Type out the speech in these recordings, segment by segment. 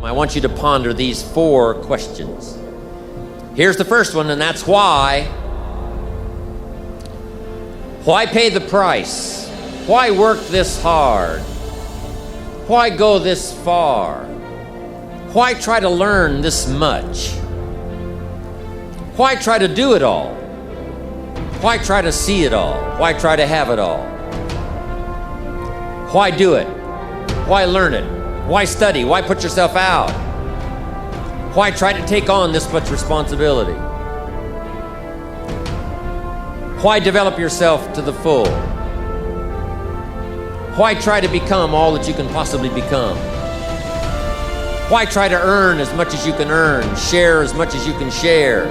I want you to ponder these 4 questions. Here's the first one, and that's why. Why pay the price? Why work this hard? Why go this far? Why try to learn this much? Why try to do it all? Why try to see it all? Why try to have it all? Why do it? Why learn it? Why study? Why put yourself out? Why try to take on this much responsibility? Why develop yourself to the full? Why try to become all that you can possibly become? Why try to earn as much as you can earn, share as much as you can share,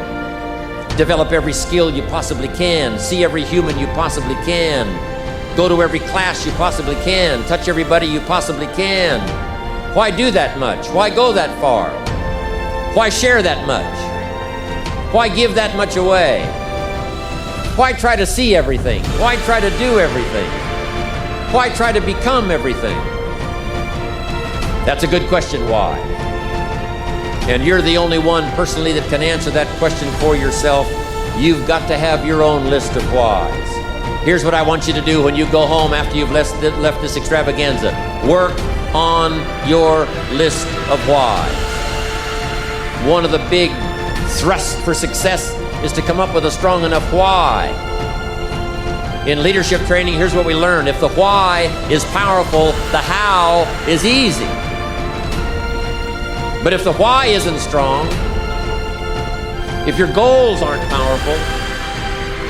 develop every skill you possibly can, see every human you possibly can, go to every class you possibly can, touch everybody you possibly can? Why do that much? Why go that far? Why share that much? Why give that much away? Why try to see everything? Why try to do everything? Why try to become everything? That's a good question, why? And you're the only one personally that can answer that question for yourself. You've got to have your own list of whys. Here's what I want you to do when you go home after you've left this extravaganza. Work on your list of whys. One of the big thrusts for success is to come up with a strong enough why. In leadership training, here's what we learn. If the why is powerful, the how is easy. But if the why isn't strong, if your goals aren't powerful,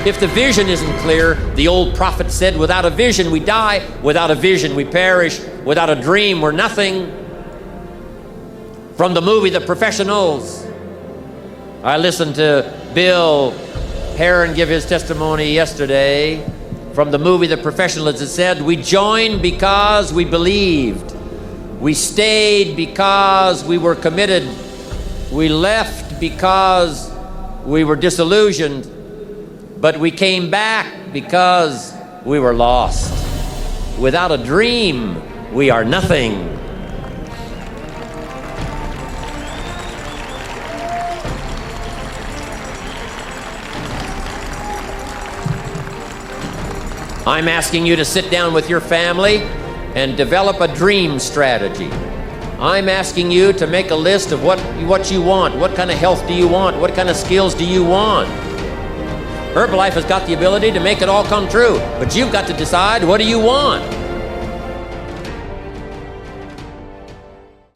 if the vision isn't clear, the old prophet said, without a vision we die, without a vision we perish, without a dream we're nothing. From the movie The Professionals, I listened to Bill Heron give his testimony yesterday. From the movie The Professionals, it said, we joined because we believed. We stayed because we were committed. We left because we were disillusioned. But we came back because we were lost. Without a dream, we are nothing. I'm asking you to sit down with your family and develop a dream strategy. I'm asking you to make a list of what you want. What kind of health do you want? What kind of skills do you want? Herbalife has got the ability to make it all come true, but you've got to decide, what do you want?